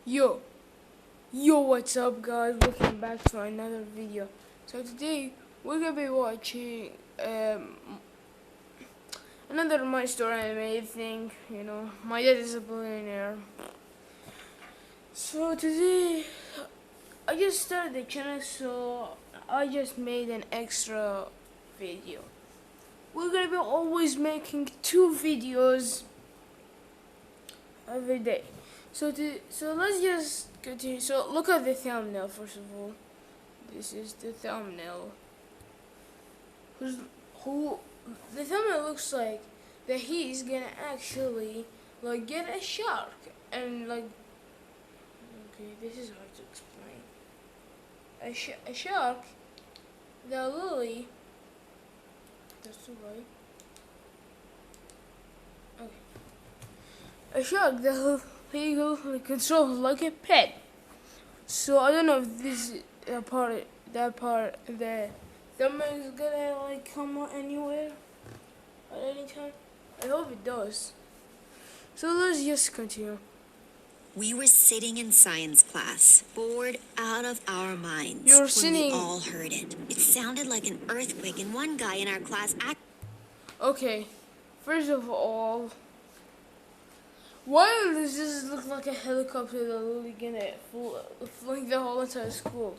Yo, yo, what's up, guys? Welcome back to another video. So today we're gonna be watching another My Story Anime thing. My dad is a billionaire. So today I just started the channel, so I just made an extra video. We're gonna be always making 2 videos every day. So let's just continue. So look at the thumbnail first of all. This is the thumbnail. Who the thumbnail looks like that he's gonna actually like get a shark and like, okay, this is hard to explain. A shark that Lily, that's too right. Okay. A shark that he will control like a pet. So I don't know if this that part, the thumbnail is gonna like come out anywhere at any time. I hope it does. So let's just continue. We were sitting in science class, bored out of our minds, You're when sitting. we all heard it. It sounded like an earthquake, and one guy in our class Okay, first of all, why does this look like a helicopter that literally gonna fling the whole entire school?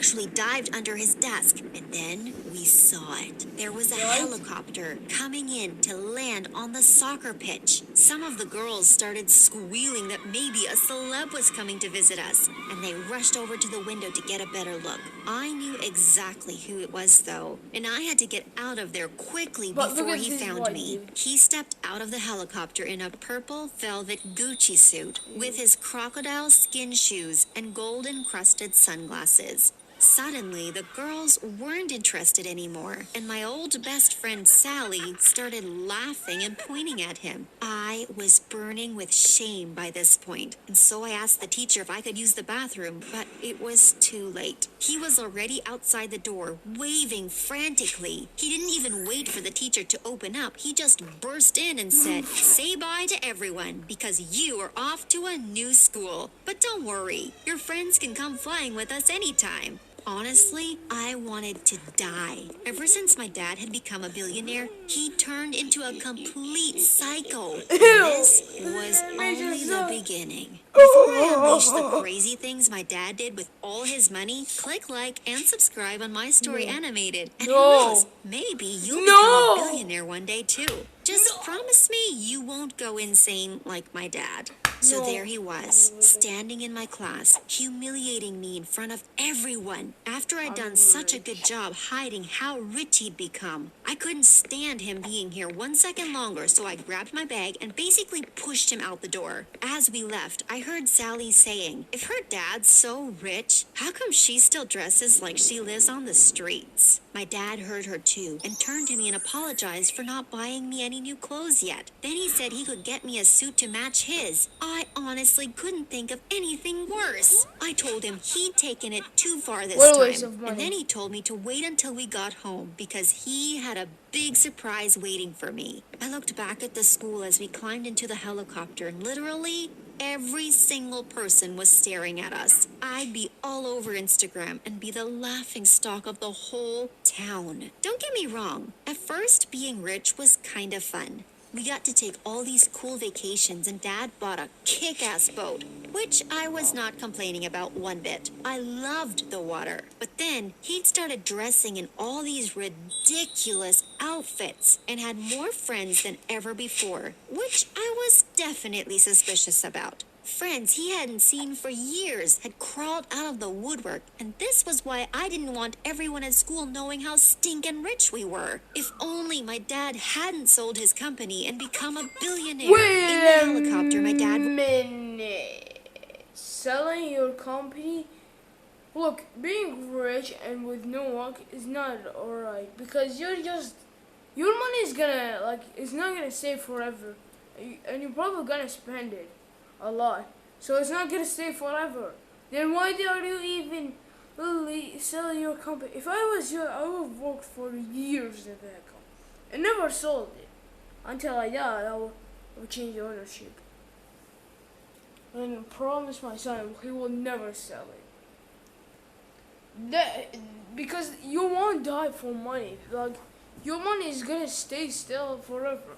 actually dived under his desk, and then we saw it. There was a helicopter coming in to land on the soccer pitch. Some of the girls started squealing that maybe a celeb was coming to visit us, and they rushed over to the window to get a better look. I knew exactly who it was, though, and I had to get out of there quickly before he found me. He stepped out of the helicopter in a purple velvet Gucci suit with his crocodile skin shoes and gold-encrusted sunglasses. Suddenly, the girls weren't interested anymore, and my old best friend Sally started laughing and pointing at him. I was burning with shame by this point, and so I asked the teacher if I could use the bathroom, but it was too late. He was already outside the door, waving frantically. He didn't even wait for the teacher to open up. He just burst in and said, "Say bye to everyone, because you are off to a new school. But don't worry, your friends can come flying with us anytime." Honestly, I wanted to die. Ever since my dad had become a billionaire, he turned into a complete psycho. And this was only the beginning. Before I unleashed the crazy things my dad did with all his money, click like and subscribe on My Story Animated. And who knows, maybe you'll become a billionaire one day too. Just promise me you won't go insane like my dad. So there he was, standing in my class, humiliating me in front of everyone. After I'd done such a good job hiding how rich he'd become, I couldn't stand him being here 1 second longer, so I grabbed my bag and basically pushed him out the door. As we left, I heard Sally saying, "If her dad's so rich, how come she still dresses like she lives on the streets?" My dad heard her too and turned to me and apologized for not buying me any new clothes yet. Then he said he could get me a suit to match his. I honestly couldn't think of anything worse. I told him he'd taken it too far this time. And then he told me to wait until we got home because he had a big surprise waiting for me. I looked back at the school as we climbed into the helicopter, and literally every single person was staring at us. I'd be all over Instagram and be the laughing stock of the whole town. Don't get me wrong, at first being rich was kind of fun. We got to take all these cool vacations, and Dad bought a kick-ass boat, which I was not complaining about one bit. I loved the water. But then he'd started dressing in all these ridiculous outfits and had more friends than ever before, which I was definitely suspicious about. Friends he hadn't seen for years had crawled out of the woodwork, and this was why I didn't want everyone at school knowing how stinking rich we were. If only my dad hadn't sold his company and become a billionaire. In the helicopter, my dad... Selling your company? Look, being rich and with no work is not alright, because your money is gonna, it's not gonna stay forever, and you're probably gonna spend it a lot, so it's not gonna stay forever. Then why are you even literally selling your company? If I was you, I would have worked for years at that company and never sold it until I died. I would change ownership. and promise my son he will never sell it. That because you won't die for money. Like your money is gonna stay still forever.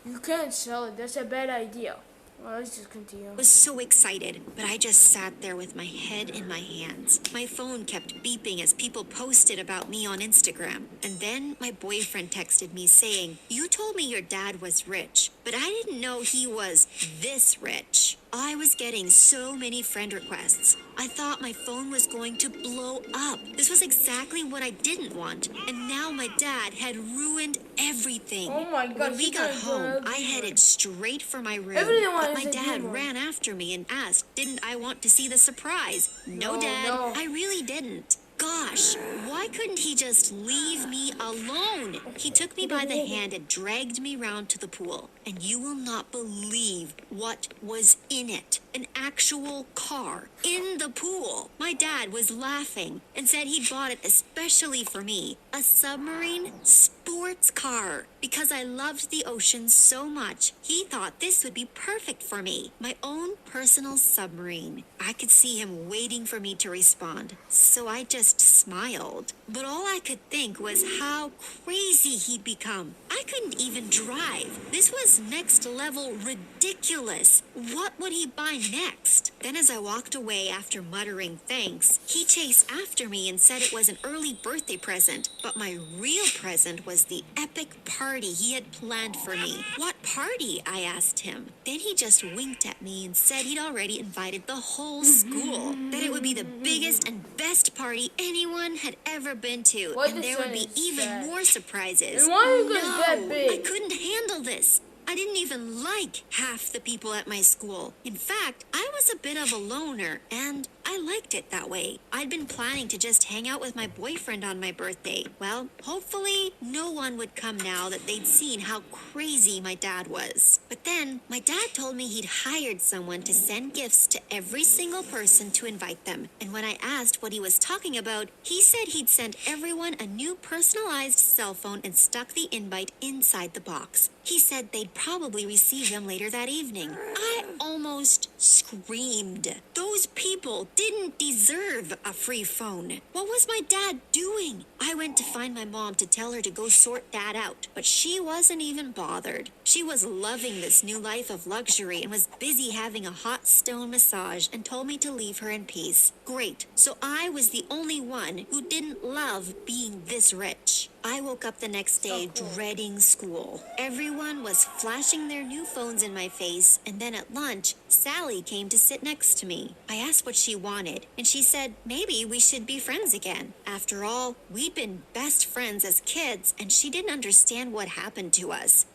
You can't sell it. That's a bad idea. Well, let's just continue. I was so excited, but I just sat there with my head in my hands. My phone kept beeping as people posted about me on Instagram. And then my boyfriend texted me saying, "You told me your dad was rich, but I didn't know he was this rich." I was getting so many friend requests. I thought my phone was going to blow up. This was exactly what I didn't want. And now my dad had ruined everything. Oh my God, When we got home, I headed straight for my room. Everyone But is my a dad demon. ran after me and asked, didn't I want to see the surprise? No, No, Dad, no. I really didn't. Gosh, why couldn't he just leave me alone? He took me by the hand and dragged me round to the pool. And you will not believe what was in it. An actual car in the pool. My dad was laughing and said he'd bought it especially for me. A submarine sports car. Because I loved the ocean so much, he thought this would be perfect for me. My own personal submarine. I could see him waiting for me to respond. So I just smiled. But all I could think was how crazy he'd become. I couldn't even drive. This was next level ridiculous. What would he buy next? Then as I walked away after muttering thanks, he chased after me and said it was an early birthday present. But my real present was the epic party he had planned for me. What party? I asked him. Then he just winked at me and said he'd already invited the whole school. That it would be the biggest and best party anyone had ever been to. What And the there would be sense even that- more surprises. And why are you guys that No, big? I couldn't handle this. I didn't even like half the people at my school. In fact, I was a bit of a loner, and I liked it that way. I'd been planning to just hang out with my boyfriend on my birthday. Well, hopefully no one would come now that they'd seen how crazy my dad was. But then, my dad told me he'd hired someone to send gifts to every single person to invite them. And when I asked what he was talking about, he said he'd sent everyone a new personalized cell phone and stuck the invite inside the box. He said they'd probably receive them later that evening. I almost screamed. Those people didn't deserve a free phone. What was my dad doing? I went to find my mom to tell her to go sort that out, but she wasn't even bothered. She was loving this new life of luxury and was busy having a hot stone massage and told me to leave her in peace. Great. So I was the only one who didn't love being this rich. I woke up the next day dreading school. Everyone was flashing their new phones in my face, and then at lunch, Sally came to sit next to me. I asked what she wanted, and she said maybe we should be friends again. After all, we'd been best friends as kids, and she didn't understand what happened to us.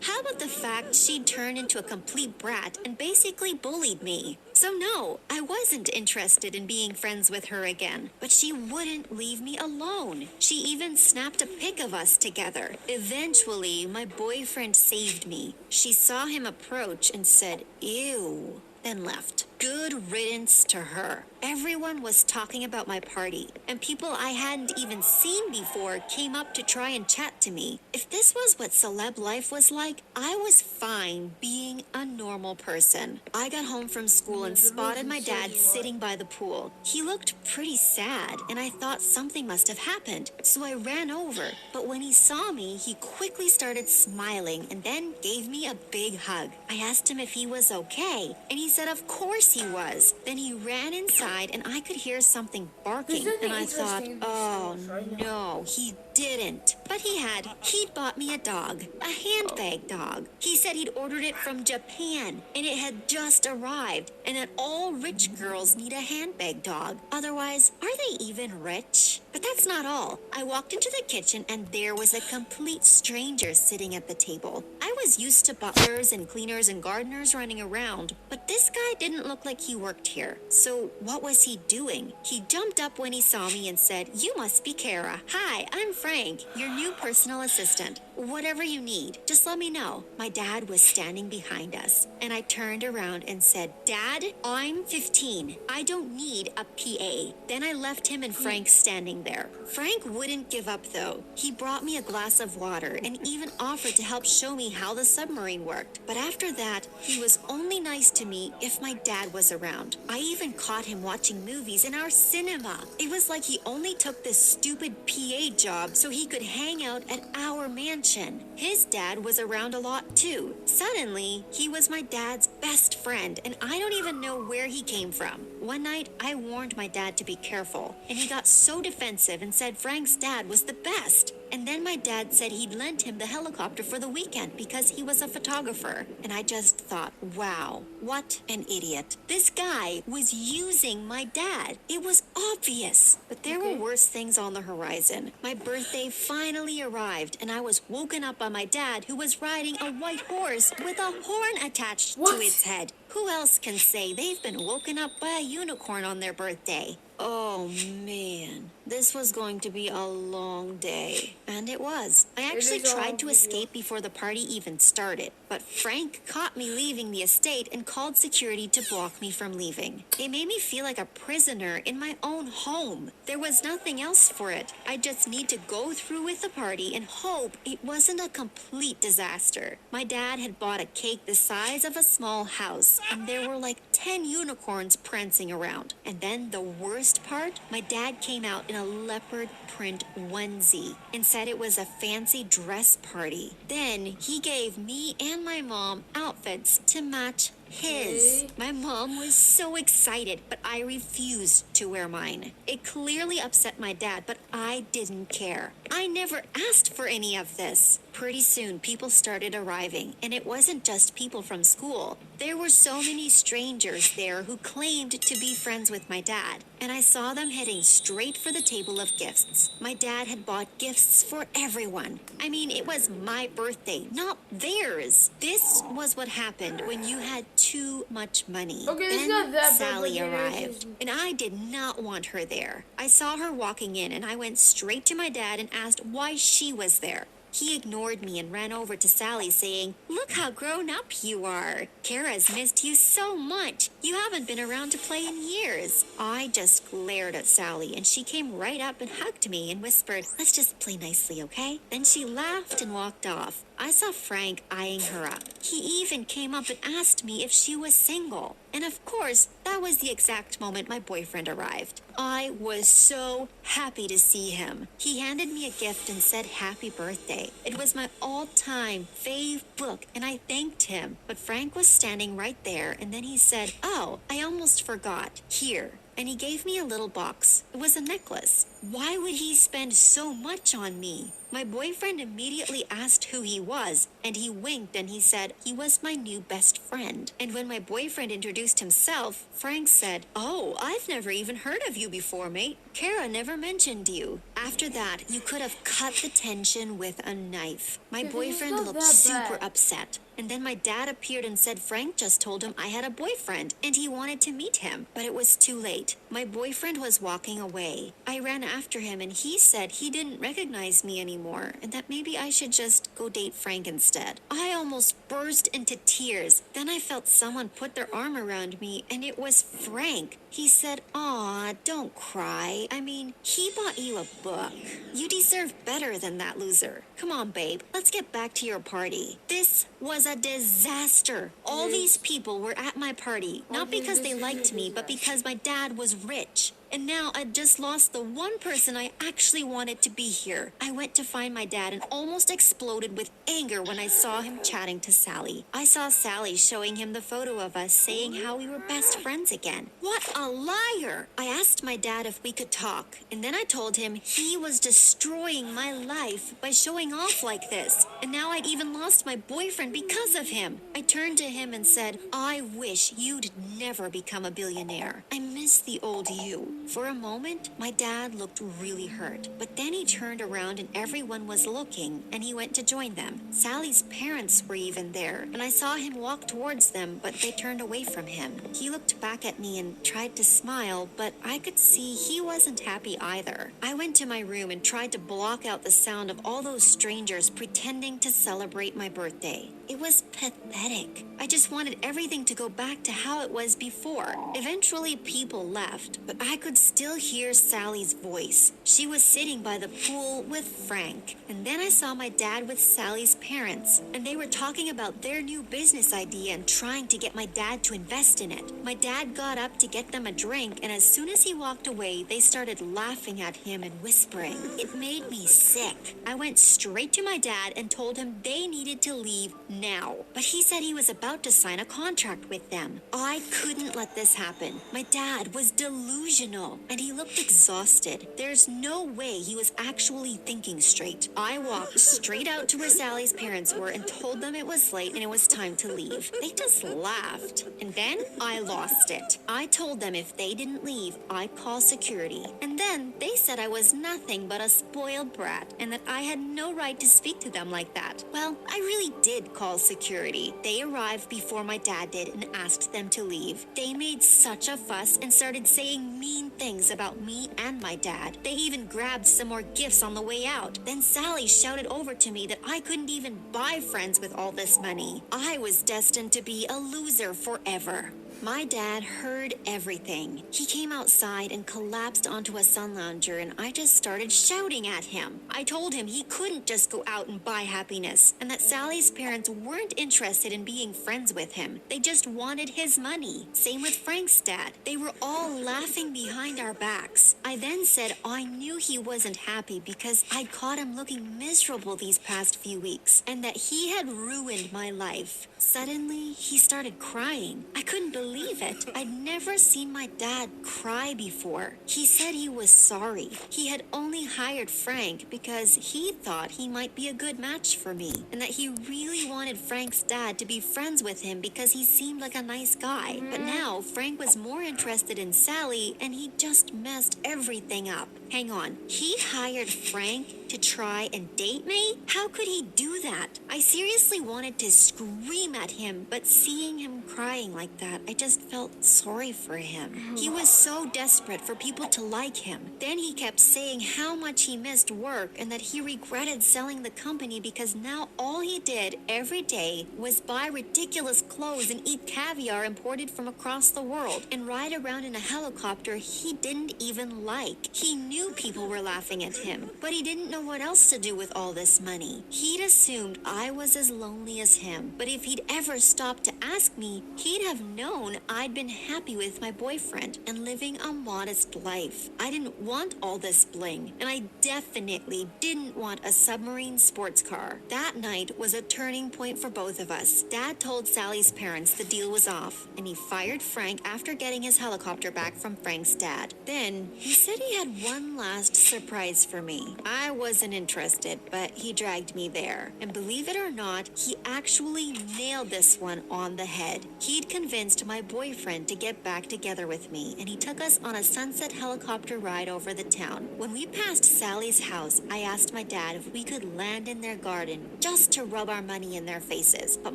How about the fact she'd turned into a complete brat and basically bullied me? So no, I wasn't interested in being friends with her again, but she wouldn't leave me alone. She even snapped a pic of us together. Eventually, my boyfriend saved me. She saw him approach and said, "Ew," then left. Good riddance to her. Everyone was talking about my party, and people I hadn't even seen before came up to try and chat to me. If this was what celeb life was like, I was fine being a normal person. I got home from school and spotted my dad sitting by the pool. He looked pretty sad, and I thought something must have happened, so I ran over. But when he saw me, he quickly started smiling and then gave me a big hug. I asked him if he was okay, and he said of course he was. Then he ran inside and I could hear something barking, and I thought, oh no, he didn't. But he'd bought me a dog, a handbag dog. He said he'd ordered it from Japan, and it had just arrived, and that all rich girls need a handbag dog. Otherwise, are they even rich? But that's not all. I walked into the kitchen, and there was a complete stranger sitting at the table. I was used to butlers and cleaners and gardeners running around, but this guy didn't look like he worked here. So what was he doing? He jumped up when he saw me and said, "You must be Kara. Hi, I'm Frank, your new personal assistant. Whatever you need, just let me know." My dad was standing behind us, and I turned around and said, "Dad, I'm 15. I don't need a PA." Then I left him and Frank standing there. Frank wouldn't give up though. He brought me a glass of water and even offered to help show me how how the submarine worked. But after that, he was only nice to me if my dad was around. I even caught him watching movies in our cinema. It was like he only took this stupid PA job so he could hang out at our mansion. His dad was around a lot too. Suddenly, he was my dad's best friend, and I don't even know where he came from. One night, I warned my dad to be careful, and he got so defensive and said Frank's dad was the best. And then my dad said he'd lent him the helicopter for the weekend because he was a photographer. And I just thought, wow, what an idiot. This guy was using my dad. It was obvious. But there were worse things on the horizon. My birthday finally arrived, and I was woken up by my dad, who was riding a white horse with a horn attached to its head. Who else can say they've been woken up by a unicorn on their birthday? Oh man, this was going to be a long day. And it was. I actually tried to escape before the party even started, but Frank caught me leaving the estate and called security to block me from leaving. They made me feel like a prisoner in my own home. There was nothing else for it. I just need to go through with the party and hope it wasn't a complete disaster. My dad had bought a cake the size of a small house, and there were like 10 unicorns prancing around. And then the worst part, my dad came out in a leopard print onesie and said it was a fancy dress party. Then he gave me and my mom outfits to match his. My mom was so excited, but I refused to wear mine. It clearly upset my dad, but I didn't care. I never asked for any of this. Pretty soon, people started arriving, and it wasn't just people from school. There were so many strangers there who claimed to be friends with my dad, and I saw them heading straight for the table of gifts. My dad had bought gifts for everyone. I mean, it was my birthday, not theirs. This was what happened when you had too much money. Okay, it's then not that bad, Sally but arrived, and I did not want her there. I saw her walking in, and I went straight to my dad and asked why she was there. He ignored me and ran over to Sally, saying, "Look how grown up you are. Kara's missed you so much. You haven't been around to play in years." I just glared at Sally, and she came right up and hugged me and whispered, "Let's just play nicely, okay?" Then she laughed and walked off. I saw Frank eyeing her up. He even came up and asked me if she was single. And of course, that was the exact moment my boyfriend arrived. I was so happy to see him. He handed me a gift and said happy birthday. It was my all-time fave book, and I thanked him. But Frank was standing right there, and then he said, "Oh, I almost forgot. Here." And he gave me a little box. It was a necklace. Why would he spend so much on me? My boyfriend immediately asked who he was, and he winked and he said he was my new best friend. And when my boyfriend introduced himself, Frank said, "Oh, I've never even heard of you before, mate. Kara never mentioned you." After that, you could have cut the tension with a knife. My boyfriend looked super upset. And then my dad appeared and said Frank just told him I had a boyfriend and he wanted to meet him. But it was too late. My boyfriend was walking away. I ran after him and he said he didn't recognize me anymore and that maybe I should just go date Frank instead. I almost burst into tears. Then I felt someone put their arm around me and it was Frank. He said, "Aw, don't cry. I mean, he bought you a book. You deserve better than that, loser. Come on, babe. Let's get back to your party." This was a disaster. All these people were at my party, not because they liked me, but because my dad was rich. And now I just lost the one person I actually wanted to be here. I went to find my dad and almost exploded with anger when I saw him chatting to Sally. I saw Sally showing him the photo of us saying how we were best friends again. What a liar! I asked my dad if we could talk, and then I told him he was destroying my life by showing off like this. And now I'd even lost my boyfriend because of him. I turned to him and said, "I wish you'd never become a billionaire. I miss the old you." For a moment, my dad looked really hurt, but then he turned around and everyone was looking, and he went to join them. Sally's parents were even there, and I saw him walk towards them, but they turned away from him. He looked back at me and tried to smile, but I could see he wasn't happy either. I went to my room and tried to block out the sound of all those strangers pretending to celebrate my birthday. It was pathetic. I just wanted everything to go back to how it was before. Eventually, people left, but I could could still hear Sally's voice. She was sitting by the pool with Frank. And then I saw my dad with Sally's parents, and they were talking about their new business idea and trying to get my dad to invest in it. My dad got up to get them a drink, and as soon as he walked away, they started laughing at him and whispering. It made me sick. I went straight to my dad and told him they needed to leave now. But he said he was about to sign a contract with them. I couldn't let this happen. My dad was delusional, and he looked exhausted. There's no way he was actually thinking straight. I walked straight out to where Sally's parents were and told them it was late and it was time to leave. They just laughed. And then I lost it. I told them if they didn't leave, I'd call security. And then they said I was nothing but a spoiled brat and that I had no right to speak to them like that. Well, I really did call security. They arrived before my dad did and asked them to leave. They made such a fuss and started saying mean things about me and my dad. They even grabbed some more gifts on the way out. Then Sally shouted over to me that I couldn't even buy friends with all this money. I was destined to be a loser forever. My dad heard everything. He came outside and collapsed onto a sun lounger, and I just started shouting at him. I told him he couldn't just go out and buy happiness, and that Sally's parents weren't interested in being friends with him. They just wanted his money. Same with Frank's dad. They were all laughing behind our backs. I then said I knew he wasn't happy because I'd caught him looking miserable these past few weeks, and that he had ruined my life. Suddenly, he started crying. I couldn't believe it. I'd never seen my dad cry before. He said he was sorry. He had only hired Frank because he thought he might be a good match for me, and that he really wanted Frank's dad to be friends with him because he seemed like a nice guy. But now, Frank was more interested in Sally, and he just messed everything up. Hang on. He hired Frank to try and date me? How could he do that? I seriously wanted to scream at him, but seeing him crying like that, I just felt sorry for him. He was so desperate for people to like him. Then he kept saying how much he missed work and that he regretted selling the company because now all he did every day was buy ridiculous clothes and eat caviar imported from across the world and ride around in a helicopter he didn't even like. He knew people were laughing at him, but he didn't know what else to do with all this money. He'd assumed I was as lonely as him, but if he'd ever stopped to ask me, he'd have known I'd been happy with my boyfriend and living a modest life. I didn't want all this bling, and I definitely didn't want a submarine sports car. That night was a turning point for both of us. Dad told Sally's parents the deal was off, and he fired Frank after getting his helicopter back from Frank's dad. Then, he said he had one last surprise for me. I wasn't interested, but he dragged me there. And believe it or not, he actually nailed this one on the head. He'd convinced my boyfriend to get back together with me, and he took us on a sunset helicopter ride over the town. When we passed Sally's house, I asked my dad if we could land in their garden just to rub our money in their faces, but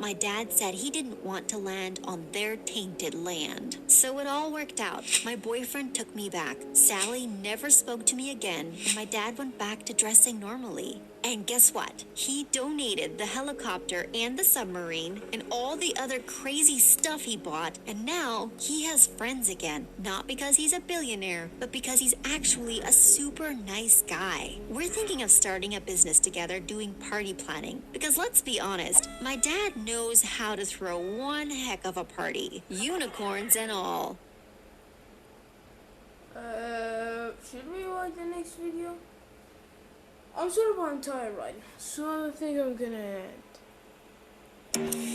my dad said he didn't want to land on their tainted land. So it all worked out. My boyfriend took me back. Sally never spoke to me again, and my dad went back to dressing normally. And guess what? He donated the helicopter and the submarine and all the other crazy stuff he bought, and now he has friends again. Not because he's a billionaire, but because he's actually a super nice guy. We're thinking of starting a business together doing party planning, because let's be honest, my dad knows how to throw one heck of a party. Unicorns and all. Should we watch the next video? I'm sort of on tired right now, so I think I'm gonna end.